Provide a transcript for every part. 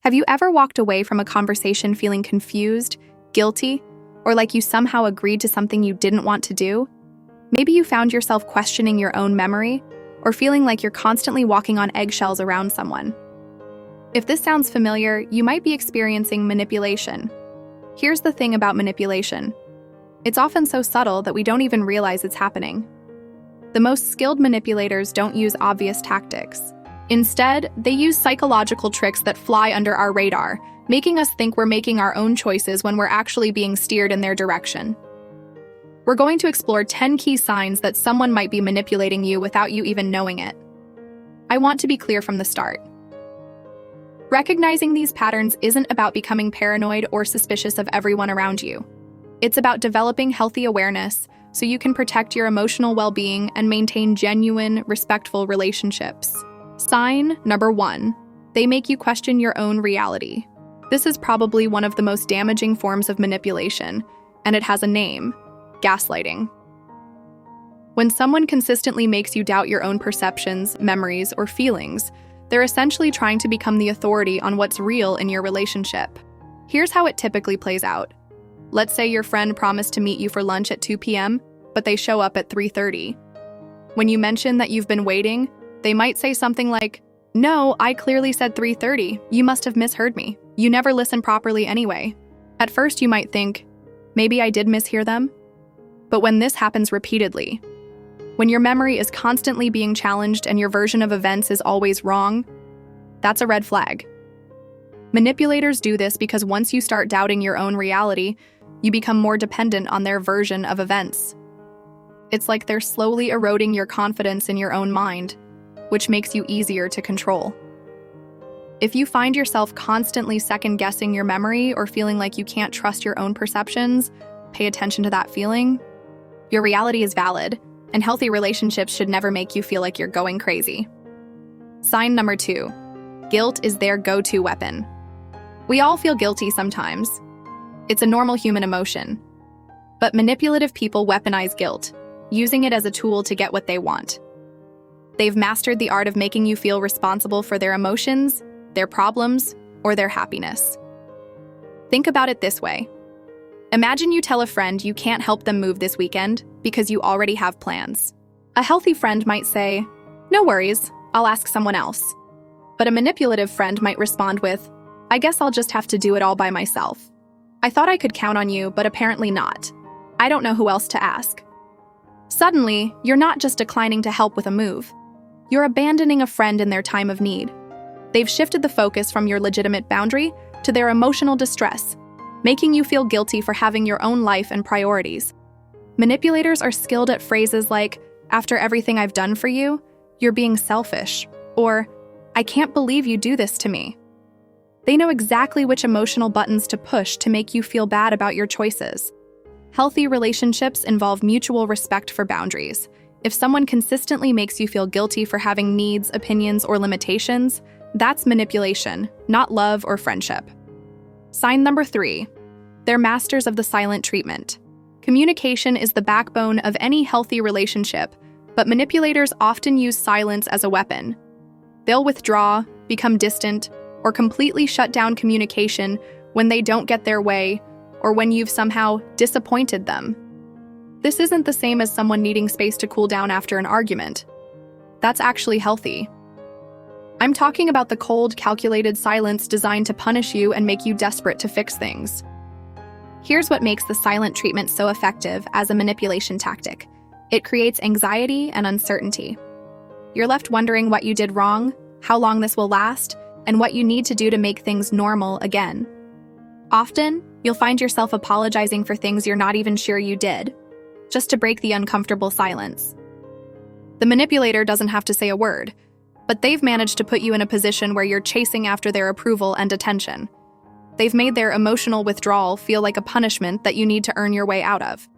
Have you ever walked away from a conversation feeling confused, guilty, or like you somehow agreed to something you didn't want to do? Maybe you found yourself questioning your own memory, or feeling like you're constantly walking on eggshells around someone. If this sounds familiar, you might be experiencing manipulation. Here's the thing about manipulation. It's often so subtle that we don't even realize it's happening. The most skilled manipulators don't use obvious tactics. Instead, they use psychological tricks that fly under our radar, making us think we're making our own choices when we're actually being steered in their direction. We're going to explore 10 key signs that someone might be manipulating you without you even knowing it. I want to be clear from the start. Recognizing these patterns isn't about becoming paranoid or suspicious of everyone around you. It's about developing healthy awareness so you can protect your emotional well-being and maintain genuine, respectful relationships. Sign number 1. They make you question your own reality. This is probably one of the most damaging forms of manipulation, and it has a name: gaslighting. When someone consistently makes you doubt your own perceptions, memories, or feelings, they're essentially trying to become the authority on what's real in your relationship. Here's how it typically plays out. Let's say your friend promised to meet you for lunch at 2 p.m., but they show up at 3:30. When you mention that you've been waiting, they might say something like, "No, I clearly said 3:30. You must have misheard me. You never listen properly anyway." At first you might think, maybe I did mishear them. But when this happens repeatedly, when your memory is constantly being challenged and your version of events is always wrong, that's a red flag. Manipulators do this because once you start doubting your own reality, you become more dependent on their version of events. It's like they're slowly eroding your confidence in your own mind, which makes you easier to control. If you find yourself constantly second-guessing your memory or feeling like you can't trust your own perceptions, pay attention to that feeling. Your reality is valid, and healthy relationships should never make you feel like you're going crazy. Sign number 2. Guilt is their go-to weapon. We all feel guilty sometimes. It's a normal human emotion. But manipulative people weaponize guilt, using it as a tool to get what they want. They've mastered the art of making you feel responsible for their emotions, their problems, or their happiness. Think about it this way. Imagine you tell a friend you can't help them move this weekend because you already have plans. A healthy friend might say, "No worries, I'll ask someone else." But a manipulative friend might respond with, "I guess I'll just have to do it all by myself. I thought I could count on you, but apparently not. I don't know who else to ask." Suddenly, you're not just declining to help with a move. You're abandoning a friend in their time of need. They've shifted the focus from your legitimate boundary to their emotional distress, making you feel guilty for having your own life and priorities. Manipulators are skilled at phrases like, "After everything I've done for you, you're being selfish," or "I can't believe you do this to me." They know exactly which emotional buttons to push to make you feel bad about your choices. Healthy relationships involve mutual respect for boundaries. If someone consistently makes you feel guilty for having needs, opinions, or limitations, that's manipulation, not love or friendship. Sign number 3. They're masters of the silent treatment. Communication is the backbone of any healthy relationship, but manipulators often use silence as a weapon. They'll withdraw, become distant, or completely shut down communication when they don't get their way or when you've somehow disappointed them. This isn't the same as someone needing space to cool down after an argument. That's actually healthy. I'm talking about the cold, calculated silence designed to punish you and make you desperate to fix things. Here's what makes the silent treatment so effective as a manipulation tactic. It creates anxiety and uncertainty. You're left wondering what you did wrong, how long this will last, and what you need to do to make things normal again. Often, you'll find yourself apologizing for things you're not even sure you did, just to break the uncomfortable silence. The manipulator doesn't have to say a word, but they've managed to put you in a position where you're chasing after their approval and attention. They've made their emotional withdrawal feel like a punishment that you need to earn your way out of.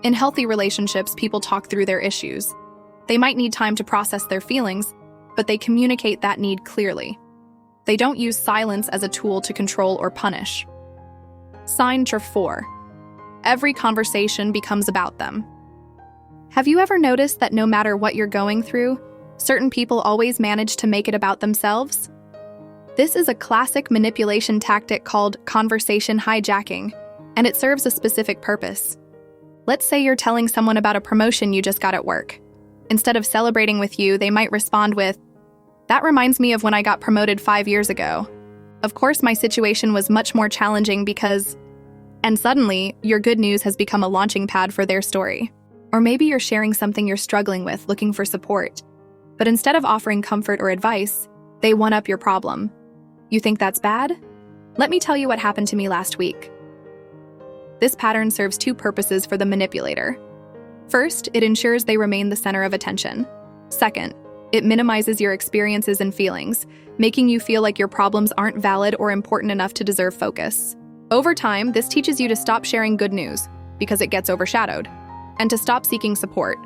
In healthy relationships, people talk through their issues. They might need time to process their feelings, but they communicate that need clearly. They don't use silence as a tool to control or punish. Sign number 4. Every conversation becomes about them. Have you ever noticed that no matter what you're going through, certain people always manage to make it about themselves? This is a classic manipulation tactic called conversation hijacking, and it serves a specific purpose. Let's say you're telling someone about a promotion you just got at work. Instead of celebrating with you, they might respond with, "That reminds me of when I got promoted 5 years ago. Of course, my situation was much more challenging because..." And suddenly, your good news has become a launching pad for their story. Or maybe you're sharing something you're struggling with, looking for support. But instead of offering comfort or advice, they one-up your problem. You think that's bad? Let me tell you what happened to me last week. This pattern serves two purposes for the manipulator. First, it ensures they remain the center of attention. Second, it minimizes your experiences and feelings, making you feel like your problems aren't valid or important enough to deserve focus. Over time, this teaches you to stop sharing good news, because it gets overshadowed, and to stop seeking support,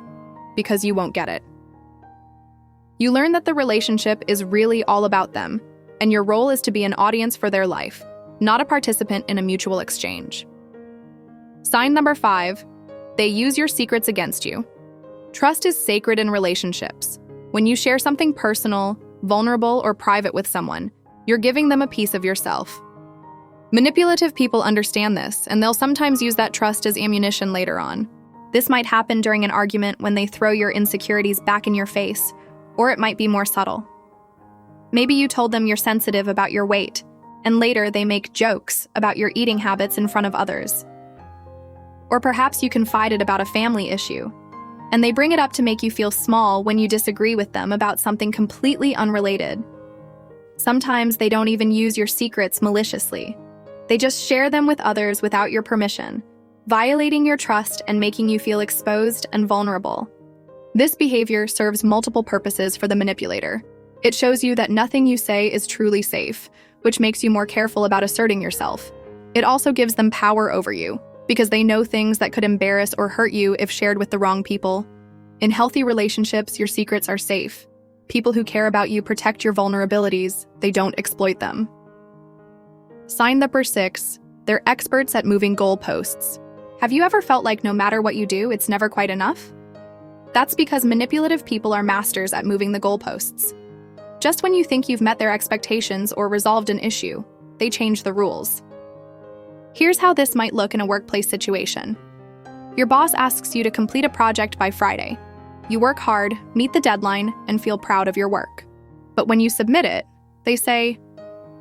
because you won't get it. You learn that the relationship is really all about them, and your role is to be an audience for their life, not a participant in a mutual exchange. Sign number 5, they use your secrets against you. Trust is sacred in relationships. When you share something personal, vulnerable, or private with someone, you're giving them a piece of yourself. Manipulative people understand this, and they'll sometimes use that trust as ammunition later on. This might happen during an argument when they throw your insecurities back in your face, or it might be more subtle. Maybe you told them you're sensitive about your weight, and later they make jokes about your eating habits in front of others. Or perhaps you confided about a family issue, and they bring it up to make you feel small when you disagree with them about something completely unrelated. Sometimes they don't even use your secrets maliciously. They just share them with others without your permission, violating your trust and making you feel exposed and vulnerable. This behavior serves multiple purposes for the manipulator. It shows you that nothing you say is truly safe, which makes you more careful about asserting yourself. It also gives them power over you, because they know things that could embarrass or hurt you if shared with the wrong people. In healthy relationships, your secrets are safe. People who care about you protect your vulnerabilities, they don't exploit them. Sign number 6, they're experts at moving goalposts. Have you ever felt like no matter what you do, it's never quite enough? That's because manipulative people are masters at moving the goalposts. Just when you think you've met their expectations or resolved an issue, they change the rules. Here's how this might look in a workplace situation. Your boss asks you to complete a project by Friday. You work hard, meet the deadline, and feel proud of your work. But when you submit it, they say,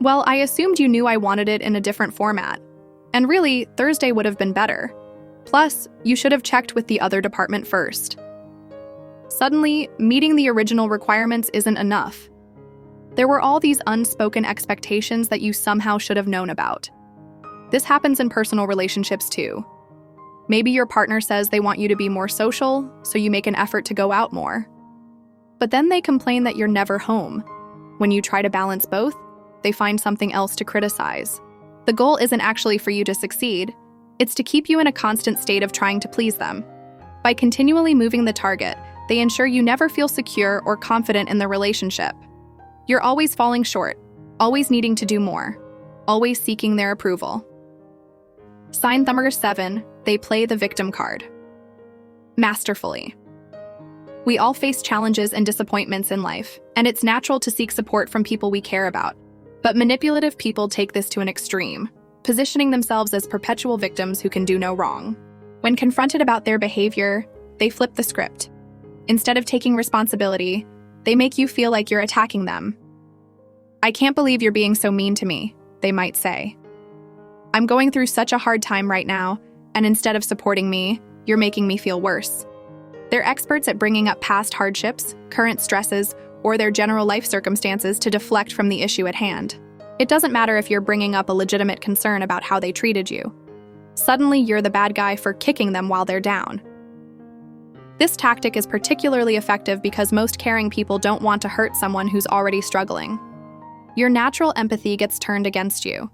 "Well, I assumed you knew I wanted it in a different format. And really, Thursday would have been better. Plus, you should have checked with the other department first." Suddenly, meeting the original requirements isn't enough. There were all these unspoken expectations that you somehow should have known about. This happens in personal relationships too. Maybe your partner says they want you to be more social, so you make an effort to go out more. But then they complain that you're never home. When you try to balance both, they find something else to criticize. The goal isn't actually for you to succeed, it's to keep you in a constant state of trying to please them. By continually moving the target, they ensure you never feel secure or confident in the relationship. You're always falling short, always needing to do more, always seeking their approval. Sign number 7, they play the victim card. Masterfully. We all face challenges and disappointments in life, and it's natural to seek support from people we care about. But manipulative people take this to an extreme, positioning themselves as perpetual victims who can do no wrong. When confronted about their behavior, they flip the script. Instead of taking responsibility, they make you feel like you're attacking them. "I can't believe you're being so mean to me," they might say. "I'm going through such a hard time right now, and instead of supporting me, you're making me feel worse." They're experts at bringing up past hardships, current stresses, or their general life circumstances to deflect from the issue at hand. It doesn't matter if you're bringing up a legitimate concern about how they treated you. Suddenly, you're the bad guy for kicking them while they're down. This tactic is particularly effective because most caring people don't want to hurt someone who's already struggling. Your natural empathy gets turned against you.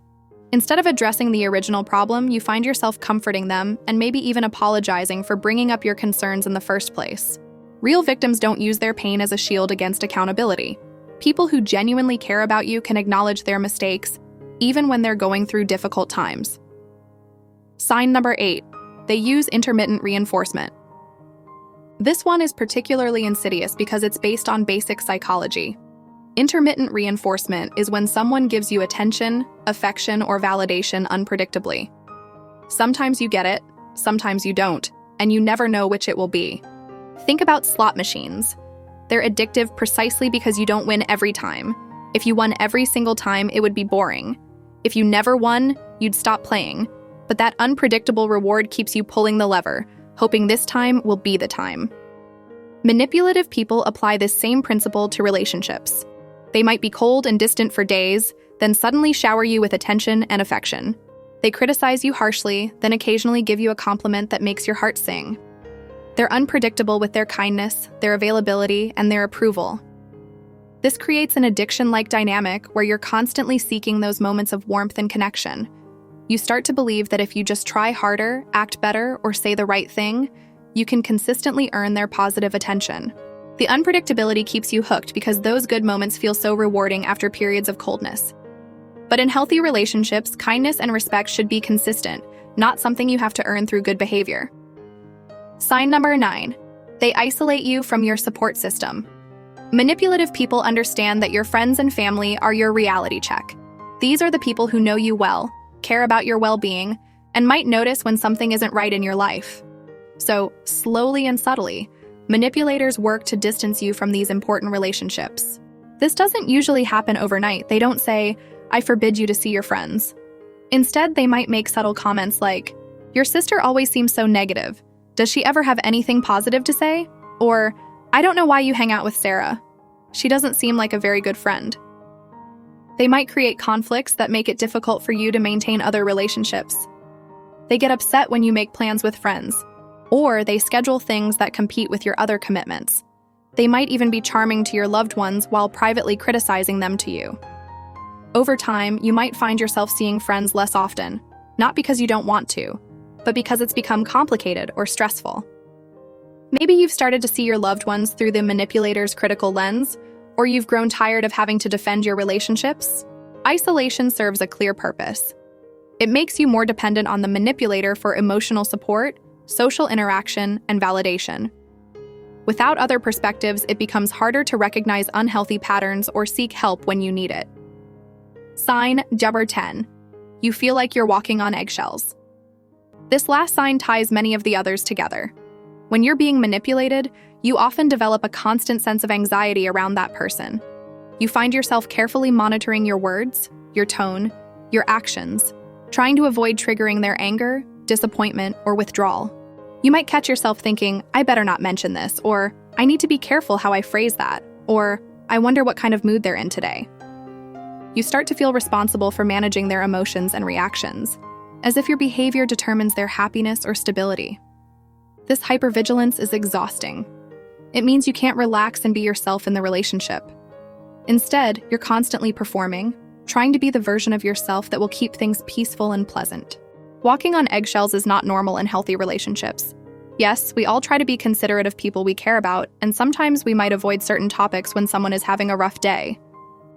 Instead of addressing the original problem, you find yourself comforting them and maybe even apologizing for bringing up your concerns in the first place. Real victims don't use their pain as a shield against accountability. People who genuinely care about you can acknowledge their mistakes, even when they're going through difficult times. Sign number 8, they use intermittent reinforcement. This one is particularly insidious because it's based on basic psychology. Intermittent reinforcement is when someone gives you attention, affection, or validation unpredictably. Sometimes you get it, sometimes you don't, and you never know which it will be. Think about slot machines. They're addictive precisely because you don't win every time. If you won every single time, it would be boring. If you never won, you'd stop playing. But that unpredictable reward keeps you pulling the lever, hoping this time will be the time. Manipulative people apply this same principle to relationships. They might be cold and distant for days, then suddenly shower you with attention and affection. They criticize you harshly, then occasionally give you a compliment that makes your heart sing. They're unpredictable with their kindness, their availability, and their approval. This creates an addiction-like dynamic where you're constantly seeking those moments of warmth and connection. You start to believe that if you just try harder, act better, or say the right thing, you can consistently earn their positive attention. The unpredictability keeps you hooked because those good moments feel so rewarding after periods of coldness. But in healthy relationships, kindness and respect should be consistent, not something you have to earn through good behavior. Sign number 9. They isolate you from your support system. Manipulative people understand that your friends and family are your reality check. These are the people who know you well, care about your well-being, and might notice when something isn't right in your life. So, slowly and subtly, manipulators work to distance you from these important relationships. This doesn't usually happen overnight. They don't say, "I forbid you to see your friends." Instead, they might make subtle comments like, "Your sister always seems so negative. Does she ever have anything positive to say?" Or, "I don't know why you hang out with Sarah. She doesn't seem like a very good friend." They might create conflicts that make it difficult for you to maintain other relationships. They get upset when you make plans with friends, or they schedule things that compete with your other commitments. They might even be charming to your loved ones while privately criticizing them to you. Over time, you might find yourself seeing friends less often, not because you don't want to, but because it's become complicated or stressful. Maybe you've started to see your loved ones through the manipulator's critical lens, or you've grown tired of having to defend your relationships. Isolation serves a clear purpose. It makes you more dependent on the manipulator for emotional support, social interaction, and validation. Without other perspectives, it becomes harder to recognize unhealthy patterns or seek help when you need it. Sign number 10. You feel like you're walking on eggshells. This last sign ties many of the others together. When you're being manipulated, you often develop a constant sense of anxiety around that person. You find yourself carefully monitoring your words, your tone, your actions, trying to avoid triggering their anger, disappointment, or withdrawal. You might catch yourself thinking, "I better not mention this," or "I need to be careful how I phrase that," or "I wonder what kind of mood they're in today." You start to feel responsible for managing their emotions and reactions, as if your behavior determines their happiness or stability. This hypervigilance is exhausting. It means you can't relax and be yourself in the relationship. Instead, you're constantly performing, trying to be the version of yourself that will keep things peaceful and pleasant. Walking on eggshells is not normal in healthy relationships. Yes, we all try to be considerate of people we care about, and sometimes we might avoid certain topics when someone is having a rough day.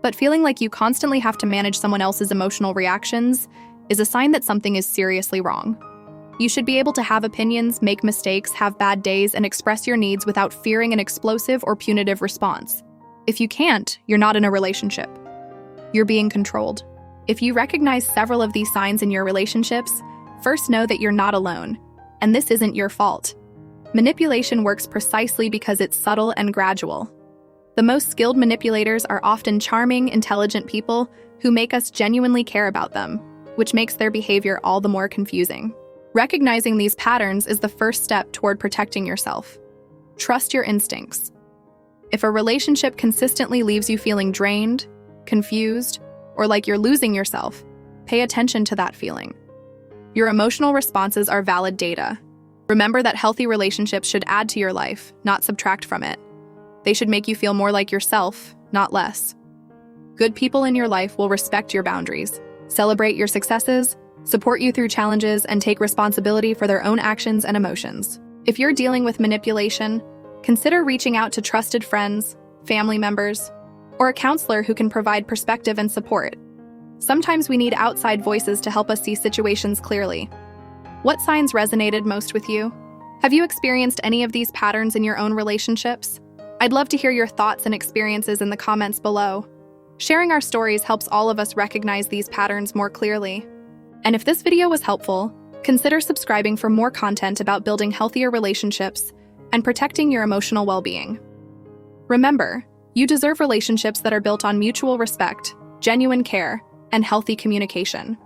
But feeling like you constantly have to manage someone else's emotional reactions is a sign that something is seriously wrong. You should be able to have opinions, make mistakes, have bad days, and express your needs without fearing an explosive or punitive response. If you can't, you're not in a relationship. You're being controlled. If you recognize several of these signs in your relationships, first know that you're not alone, and this isn't your fault. Manipulation works precisely because it's subtle and gradual. The most skilled manipulators are often charming, intelligent people who make us genuinely care about them, which makes their behavior all the more confusing. Recognizing these patterns is the first step toward protecting yourself. Trust your instincts. If a relationship consistently leaves you feeling drained, confused, or like you're losing yourself, pay attention to that feeling. Your emotional responses are valid data. Remember that healthy relationships should add to your life, not subtract from it. They should make you feel more like yourself, not less. Good people in your life will respect your boundaries, celebrate your successes, support you through challenges, and take responsibility for their own actions and emotions. If you're dealing with manipulation, consider reaching out to trusted friends, family members, or a counselor who can provide perspective and support. Sometimes we need outside voices to help us see situations clearly. What signs resonated most with you? Have you experienced any of these patterns in your own relationships? I'd love to hear your thoughts and experiences in the comments below. Sharing our stories helps all of us recognize these patterns more clearly. And if this video was helpful, consider subscribing for more content about building healthier relationships and protecting your emotional well-being. Remember, you deserve relationships that are built on mutual respect, genuine care, and healthy communication.